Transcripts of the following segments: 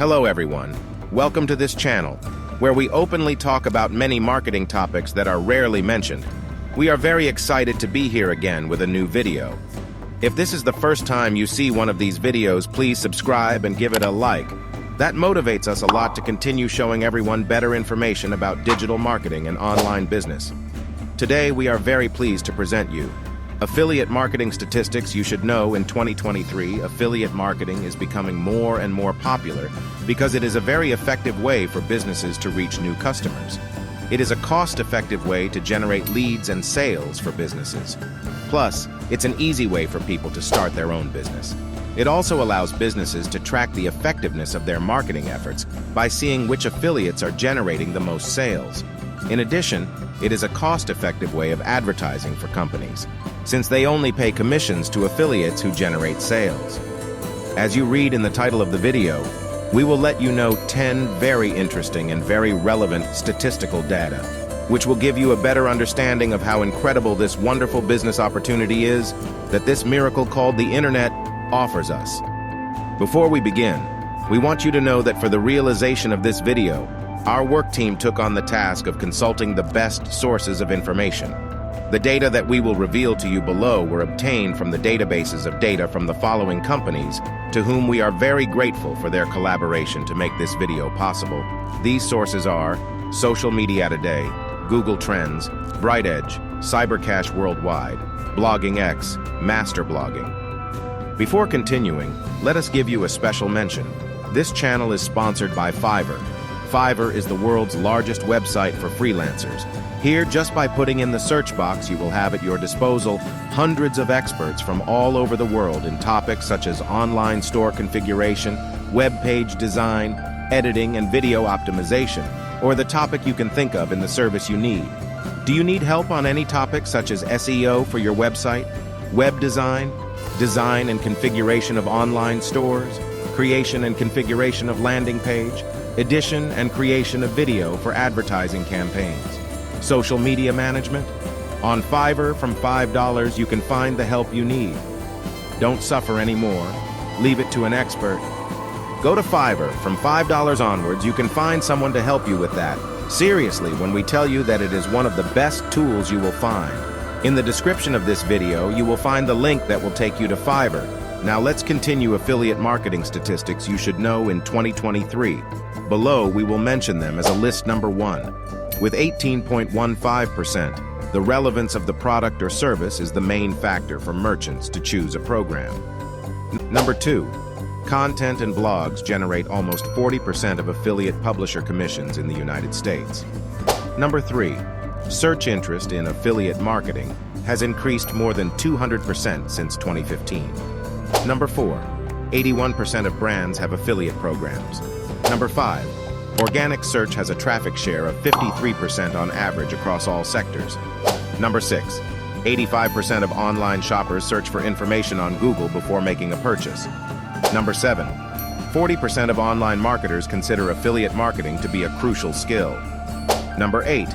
Hello everyone, welcome to this channel, where we openly talk about many marketing topics that are rarely mentioned. We are very excited to be here again with a new video. If this is the first time you see one of these videos, please subscribe and give it a like. That motivates us a lot to continue showing everyone better information about digital marketing and online business. Today we are very pleased to present you affiliate marketing statistics you should know. In 2023, affiliate marketing is becoming more and more popular because it is a very effective way for businesses to reach new customers. It is a cost-effective way to generate leads and sales for businesses. Plus, it's an easy way for people to start their own business. It also allows businesses to track the effectiveness of their marketing efforts by seeing which affiliates are generating the most sales. In addition, it is a cost-effective way of advertising for companies, since they only pay commissions to affiliates who generate sales. As you read in the title of the video, we will let you know 10 very interesting and very relevant statistical data, which will give you a better understanding of how incredible this wonderful business opportunity is that this miracle called the internet offers us. Before we begin, we want you to know that for the realization of this video, our work team took on the task of consulting the best sources of information. The data that we will reveal to you below were obtained from the databases of data from the following companies, to whom we are very grateful for their collaboration to make this video possible. These sources are Social Media Today, Google Trends, BrightEdge, Cybercash Worldwide, Blogging X, Master Blogging. Before continuing, let us give you a special mention. This channel is sponsored by Fiverr. Fiverr is the world's largest website for freelancers. Here, just by putting in the search box, you will have at your disposal hundreds of experts from all over the world in topics such as online store configuration, web page design, editing, and video optimization, or the topic you can think of in the service you need. Do you need help on any topic such as SEO for your website, web design, design and configuration of online stores, creation and configuration of landing page, edition and creation of video for advertising campaigns, social media management? On Fiverr, from $5 you can find the help you need. Don't suffer anymore. Leave it to an expert. Go to Fiverr. From $5 onwards, you can find someone to help you with that. Seriously, when we tell you that it is one of the best tools you will find. In the description of this video, you will find the link that will take you to Fiverr. Now let's continue affiliate marketing statistics you should know in 2023. Below, we will mention them as a list number 1. With 18.15%, the relevance of the product or service is the main factor for merchants to choose a program. Number 2, content and blogs generate almost 40% of affiliate publisher commissions in the United States. Number 3, search interest in affiliate marketing has increased more than 200% since 2015. Number 4, 81% of brands have affiliate programs. Number 5, organic search has a traffic share of 53% on average across all sectors. Number 6, 85% of online shoppers search for information on Google before making a purchase. Number 7, 40% of online marketers consider affiliate marketing to be a crucial skill. Number 8,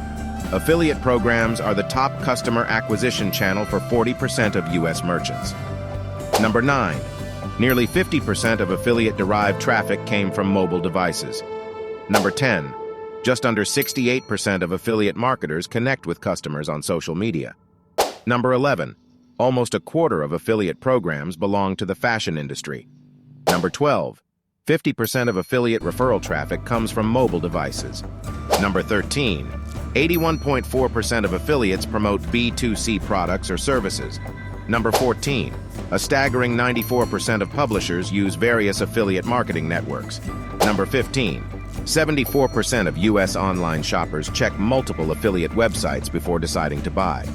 affiliate programs are the top customer acquisition channel for 40% of U.S. merchants. Number 9, nearly 50% of affiliate-derived traffic came from mobile devices. Number 10, just under 68% of affiliate marketers connect with customers on social media. Number 11, almost a quarter of affiliate programs belong to the fashion industry. Number 12, 50% of affiliate referral traffic comes from mobile devices. Number 13, 81.4% of affiliates promote B2C products or services. Number 14, a staggering 94% of publishers use various affiliate marketing networks. Number 15, 74% of U.S. online shoppers check multiple affiliate websites before deciding to buy.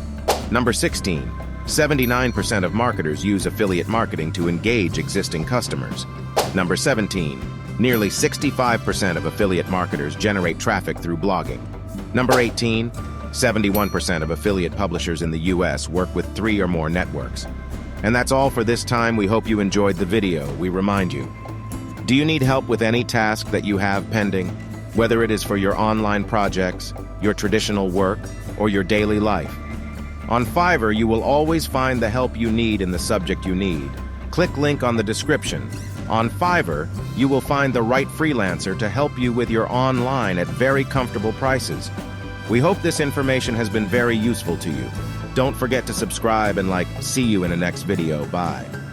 Number 16, 79% of marketers use affiliate marketing to engage existing customers. Number 17, nearly 65% of affiliate marketers generate traffic through blogging. Number 18, 71% of affiliate publishers in the U.S. work with 3 or more networks. And that's all for this time. We hope you enjoyed the video. We remind you, do you need help with any task that you have pending, whether it is for your online projects, your traditional work, or your daily life? On Fiverr, you will always find the help you need in the subject you need. Click link on the description. On Fiverr, you will find the right freelancer to help you with your online at very comfortable prices. We hope this information has been very useful to you. Don't forget to subscribe and see you in the next video. Bye.